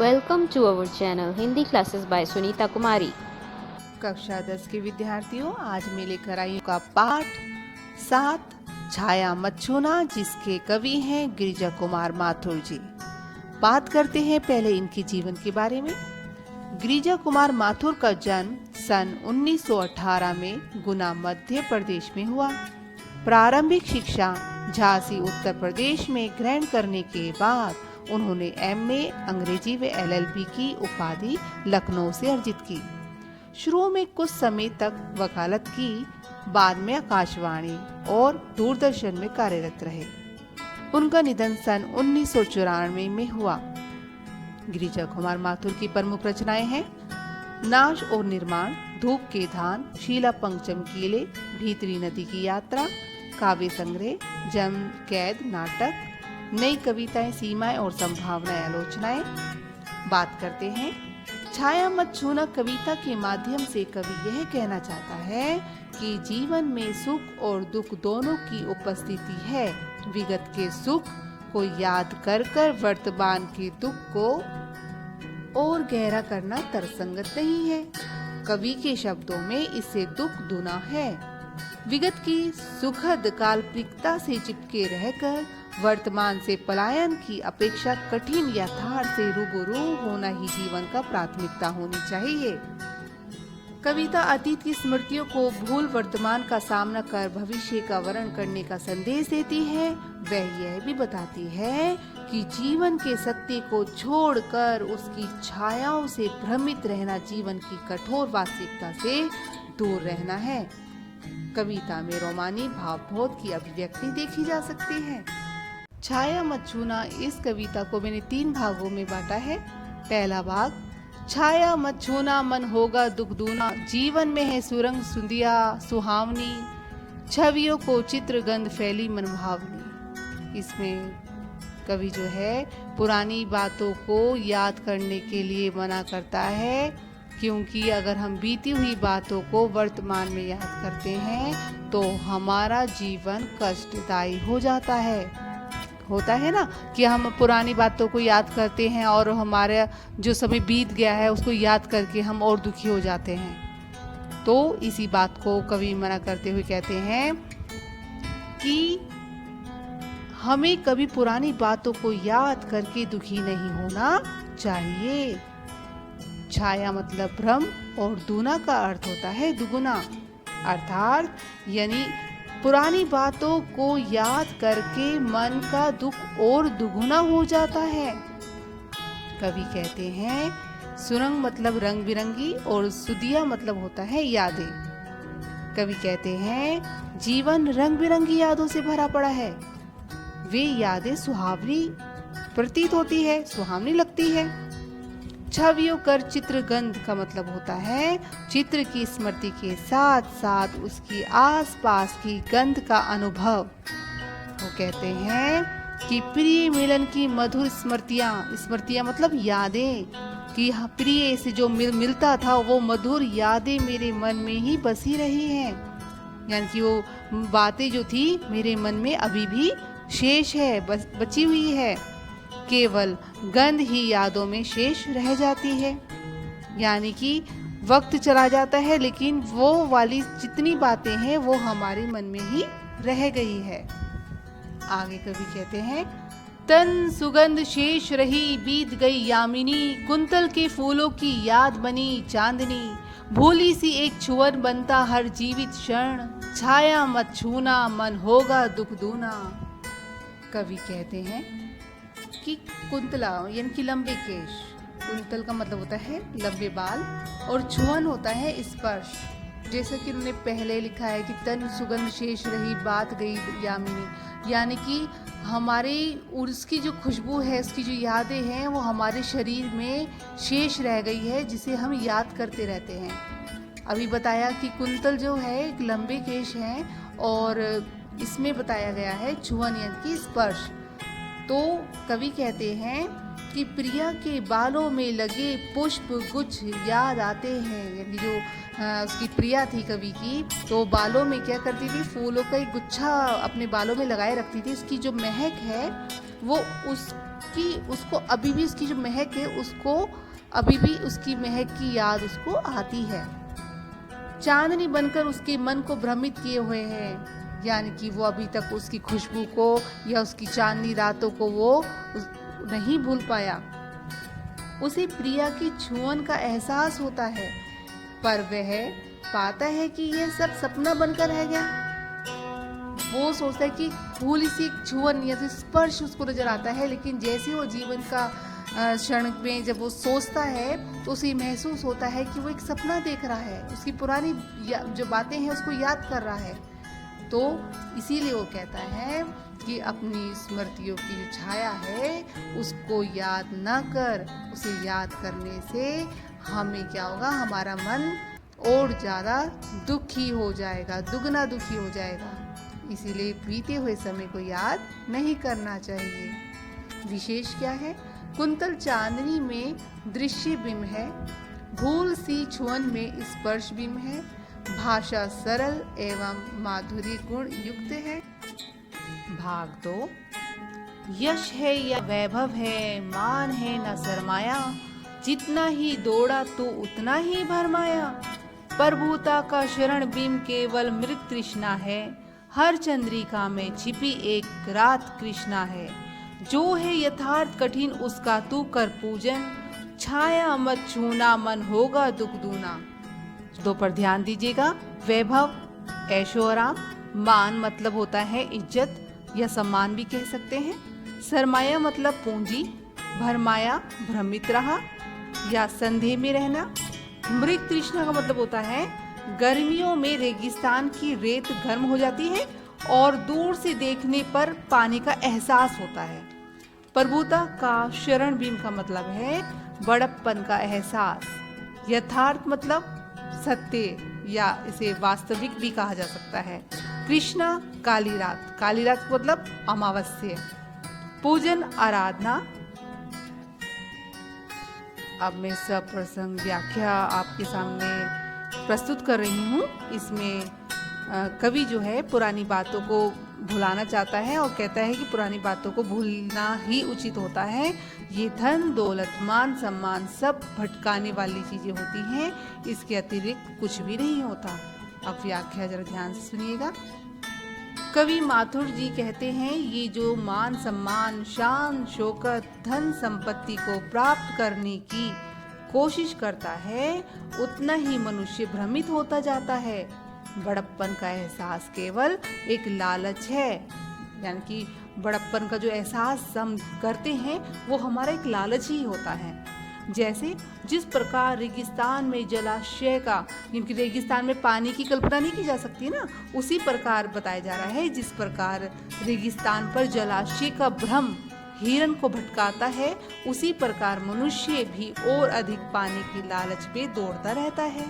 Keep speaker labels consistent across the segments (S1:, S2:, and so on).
S1: Welcome to our channel Hindi classes by Sunita Kumari.
S2: कक्षा 10 के विद्यार्थियों, आज मैं लेकर आई हूँ का पाठ 7 छाया मत छूना, जिसके कवि हैं गिरिजा कुमार माथुर जी। बात करते हैं पहले इनके जीवन के बारे में। गिरिजा कुमार माथुर का जन्म सन 1918 में गुना मध्य प्रदेश में हुआ। प्रारंभिक शिक्षा झांसी उत्तर प्रदेश में ग्रहण करने के बाद उन्होंने एमए अंग्रेजी व एलएलबी की उपाधि लखनऊ से अर्जित की। शुरू में कुछ समय तक वकालत की, बाद में आकाशवाणी और दूरदर्शन में कार्यरत रहे। उनका निधन सन 1994 में हुआ। गिरिजा कुमार माथुर की प्रमुख रचनाएं हैं नाश और निर्माण, धूप के धान, शीला पंख चमकीले, भीतरी नदी की यात्रा, काव्य संग्रह, जन्म कैद नाटक, नई कविताएं, सीमाएं और संभावनाएं, आलोचनाएं। बात करते हैं छाया मत छूना कविता के माध्यम से कवि यह कहना चाहता है कि जीवन में सुख और दुख दोनों की उपस्थिति है। विगत के सुख को याद कर कर वर्तमान के दुख को और गहरा करना तर्कसंगत नहीं है। कवि के शब्दों में इससे दुख दुना है। विगत की सुखद काल्पनिकता से चिपके रहकर वर्तमान से पलायन की अपेक्षा कठिन यथार्थ से रूबरू होना ही जीवन का प्राथमिकता होनी चाहिए। कविता अतीत की स्मृतियों को भूल वर्तमान का सामना कर भविष्य का वर्ण करने का संदेश देती है। वह यह भी बताती है कि जीवन के सत्य को छोड़कर उसकी छायाओं से भ्रमित रहना जीवन की कठोर वास्तविकता से दूर रहना है। कविता में रोमानी भावबोध की अभिव्यक्ति देखी जा सकती है। छाया मत छूना, इस कविता को मैंने 3 भागों में बांटा है। पहला भाग, छाया मत छूना मन होगा दुख दूना, जीवन में है सुरंग सुंदिया सुहावनी, छवियों को चित्र गंध फैली मनभावनी। इसमें कवि जो है पुरानी बातों को याद करने के लिए मना करता है, क्योंकि अगर हम बीती हुई बातों को वर्तमान में याद करते हैं तो हमारा जीवन कष्टदायी हो जाता है। होता है ना कि हम पुरानी बातों को याद करते हैं और हमारा जो समय बीत गया है उसको याद करके हम और दुखी हो जाते हैं। तो इसी बात को कवि मना करते हुए कहते हैं कि हमें कभी पुरानी बातों को याद करके दुखी नहीं होना चाहिए। छाया मतलब भ्रम और दूना का अर्थ होता है दुगुना, अर्थात यानी पुरानी बातों को याद करके मन का दुख और दुगुना हो जाता है। कवि कहते हैं सुरंग मतलब रंग बिरंगी और सुदिया मतलब होता है यादें। कवि कहते हैं जीवन रंग बिरंगी यादों से भरा पड़ा है। वे यादें सुहावनी प्रतीत होती है, सुहावनी लगती है। छवियों कर चित्र गंध का मतलब होता है चित्र की स्मृति के साथ साथ उसकी आसपास की गंध का अनुभव। वो कहते हैं कि प्रिय मिलन की मधुर स्मृतियाँ, स्मृतियाँ मतलब यादें, कि हाँ प्रिय से जो मिलता था वो मधुर यादें मेरे मन में ही बसी रही हैं। यानी कि वो बातें जो थी मेरे मन में अभी भी शेष है, बची हुई है। केवल गंध ही यादों में शेष रह जाती है। यानी कि वक्त चला जाता है लेकिन वो वाली जितनी बातें हैं वो हमारे मन में ही रह गई है। आगे कवि कहते हैं तन सुगंध शेष रही बीत गई यामिनी, कुंतल के फूलों की याद बनी चांदनी, भूली सी एक छुअन बनता हर जीवित क्षण, छाया मत छूना मन होगा दुख दूना। कवि कहते हैं कि कुंतला यानी कि लंबे केश, कुंतल का मतलब होता है लंबे बाल और छुअन होता है स्पर्श। जैसा कि उन्होंने पहले लिखा है कि तन सुगंध शेष रही बात गई यामिनी, यानी कि हमारे उसकी जो खुशबू है, उसकी जो यादें हैं वो हमारे शरीर में शेष रह गई है, जिसे हम याद करते रहते हैं। अभी बताया कि कुंतल जो है एक लंबे केश हैं और इसमें बताया गया है छुअन यानी कि स्पर्श। तो कवि कहते हैं कि प्रिया के बालों में लगे पुष्प गुच्छ याद आते हैं। यानी जो उसकी प्रिया थी कवि की, तो बालों में क्या करती थी, फूलों का एक गुच्छा अपने बालों में लगाए रखती थी। उसकी जो महक है वो उस उसको अभी भी उसकी जो महक है, उसको अभी भी उसकी महक की याद उसको आती है। चांदनी बनकर उसके मन को भ्रमित किए हुए है, यानी कि वो अभी तक उसकी खुशबू को या उसकी चांदनी रातों को वो नहीं भूल पाया। उसे प्रिया की छुअन का एहसास होता है, पर वह पाता है कि यह सब सपना बनकर रह गया। वो सोचता है कि भूल सी छुअन या स्पर्श उसको नजर आता है, लेकिन जैसे वो जीवन का क्षण में जब वो सोचता है तो उसे महसूस होता है कि वो एक सपना देख रहा है, उसकी पुरानी जो बातें हैं उसको याद कर रहा है। तो इसीलिए वो कहता है कि अपनी स्मृतियों की जो छाया है उसको याद ना कर, उसे याद करने से हमें क्या होगा, हमारा मन और ज़्यादा दुखी हो जाएगा, दुगना दुखी हो जाएगा। इसीलिए बीते हुए समय को याद नहीं करना चाहिए। विशेष क्या है, कुंतल चांदनी में दृश्य बिंब है, भूल सी छुअन में स्पर्श बिंब है, भाषा सरल एवं माधुरी गुण युक्त है। भाग 2। यश है या वैभव है, मान है न शरमाया, जितना ही दौड़ा तू उतना ही भरमाया। प्रभुता का शरण बिंब केवल मृत तृष्णा है, हर चंद्रिका में छिपी एक रात कृष्णा है। जो है यथार्थ कठिन उसका तू कर पूजन, छाया मत छूना मन होगा दुख दूना। दो पर ध्यान दीजिएगा। वैभव ऐशो आराम, मान मतलब होता है इज्जत या सम्मान भी कह सकते हैं, सरमाया मतलब पूंजी, भरमाया भ्रमित रहा या संदेह में रहना। मृग तृष्णा का मतलब होता है गर्मियों में रेगिस्तान की रेत गर्म हो जाती है और दूर से देखने पर पानी का एहसास होता है। प्रभुता का शरण बिंब का मतलब है बड़प्पन का एहसास। यथार्थ मतलब सत्य या इसे वास्तविक भी कहा जा सकता है। कृष्णा काली रात, काली रात मतलब अमावस्या। पूजन आराधना। अब मैं सप्रसंग व्याख्या आपके सामने प्रस्तुत कर रही हूँ। इसमें कवि जो है पुरानी बातों को भुलाना चाहता है और कहता है कि पुरानी बातों को भूलना ही उचित होता है। ये धन दौलत मान सम्मान सब भटकाने वाली चीजें होती हैं, इसके अतिरिक्त कुछ भी नहीं होता। अब व्याख्या जरा ध्यान से सुनिएगा। कवि माथुर जी कहते हैं ये जो मान सम्मान शान शौकत धन संपत्ति को प्राप्त करने की कोशिश करता है, उतना ही मनुष्य भ्रमित होता जाता है। बड़प्पन का एहसास केवल एक लालच है, यानी कि बड़प्पन का जो एहसास हम करते हैं वो हमारा एक लालच ही होता है। जैसे जिस प्रकार रेगिस्तान में जलाशय का, क्योंकि रेगिस्तान में पानी की कल्पना नहीं की जा सकती ना, उसी प्रकार बताया जा रहा है जिस प्रकार रेगिस्तान पर जलाशय का भ्रम हिरन को भटकाता है, उसी प्रकार मनुष्य भी और अधिक पाने की लालच पे दौड़ता रहता है।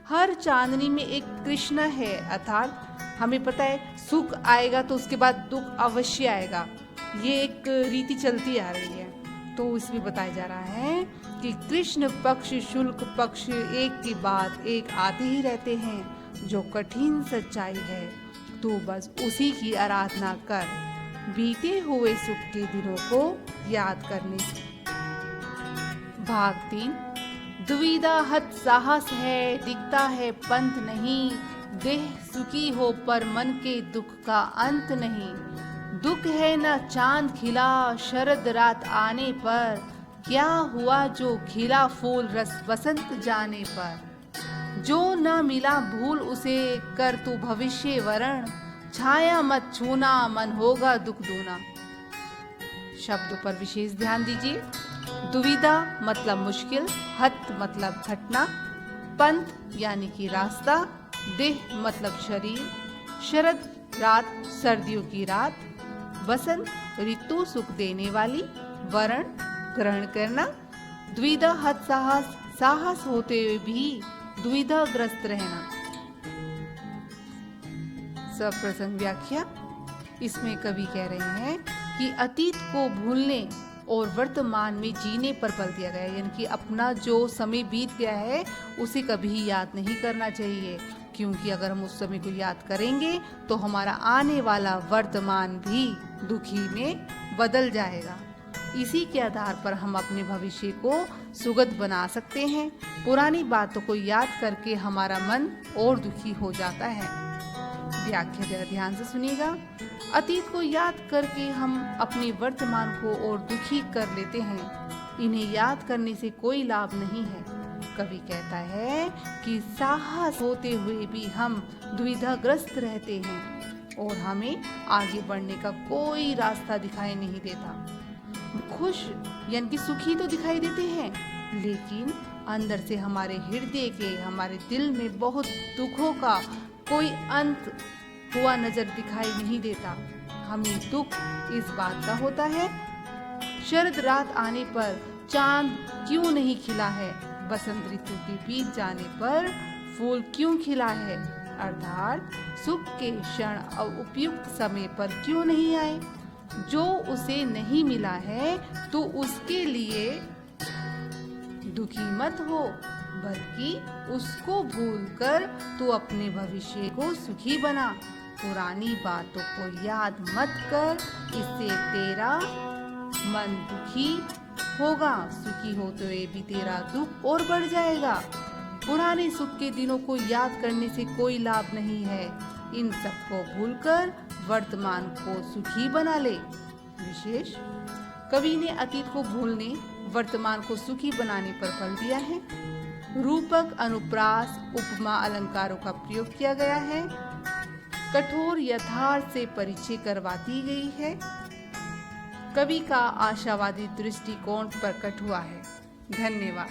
S2: हर चांदनी में एक कृष्णा है, अर्थात हमें पता है सुख आएगा तो उसके बाद दुख अवश्य आएगा, ये एक रीति चलती आ रही है। तो इसमें बताया जा रहा है कि कृष्ण पक्ष शुक्ल पक्ष एक के बाद एक आते ही रहते हैं। जो कठिन सच्चाई है तू बस उसी की आराधना कर, बीते हुए सुख के दिनों को याद करने से। भाग 3। दुविधा हत साहस है, दिखता है पंथ नहीं, देह सुखी हो पर मन के दुख का अंत नहीं। दुख है न चांद खिला शरद रात आने पर, क्या हुआ जो खिला फूल रस बसंत जाने पर। जो न मिला भूल उसे कर तू भविष्य वरण, छाया मत छूना मन होगा दुख दूना। शब्दों पर विशेष ध्यान दीजिए। दुविधा मतलब मुश्किल, हत मतलब घटना, पंथ यानी कि रास्ता, देह मतलब शरीर, शरद रात सर्दियों की रात, बसंत ऋतु सुख देने वाली, वरण ग्रहण करना। द्विधा हत साहस, साहस होते हुए भी दुविधा ग्रस्त रहना। सप्रसंग व्याख्या। इसमें कवि कह रहे हैं कि अतीत को भूलने और वर्तमान में जीने पर बल दिया गया है, यानी कि अपना जो समय बीत गया है उसे कभी याद नहीं करना चाहिए, क्योंकि अगर हम उस समय को याद करेंगे तो हमारा आने वाला वर्तमान भी दुखी में बदल जाएगा। इसी के आधार पर हम अपने भविष्य को सुगत बना सकते हैं। पुरानी बातों को याद करके हमारा मन और दुखी हो जाता है। व्याख्या जरा ध्यान से सुनिएगा। अतीत को याद करके हम अपने वर्तमान को और दुखी कर लेते हैं। इन्हें याद करने से कोई लाभ नहीं है। कवि कहता है कि साहस होते हुए भी हम दुविधाग्रस्त रहते हैं और हमें आगे बढ़ने का कोई रास्ता दिखाई नहीं देता। खुश यानी कि सुखी तो दिखाई देते हैं, लेकिन अंदर से हमारे हृदय के, हमारे दिल में बहुत दुखों का कोई अंत हुआ नजर दिखाई नहीं देता। हमें दुख इस बात का होता है, शरद रात आने पर चांद क्यों नहीं खिला है, बसंत ऋतु के बीत जाने पर फूल क्यों खिला है, अर्थात सुख के क्षण उपयुक्त समय पर क्यों नहीं आए। जो उसे नहीं मिला है तो उसके लिए दुखी मत हो, बल्कि उसको भूलकर तू अपने भविष्य को सुखी बना। पुरानी बातों को याद मत कर, इससे तेरा मन दुखी होगा। सुखी होते हुए भी तेरा दुख और बढ़ जाएगा। पुराने सुख के दिनों को याद करने से कोई लाभ नहीं है। इन सब को भूलकर वर्तमान को सुखी बना ले। विशेष कवि ने अतीत को भूलने, वर्तमान को सुखी बनाने पर बल दिया है। रूपक, अनुप्रास, उपमा अलंकारों का प्रयोग किया गया है। कठोर यथार्थ से परिचय करवाती गई है। कवि का आशावादी दृष्टिकोण प्रकट हुआ है। धन्यवाद।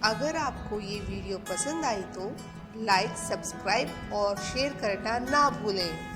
S3: अगर आपको ये वीडियो पसंद आई तो लाइक, सब्सक्राइब और शेयर करना ना भूलें।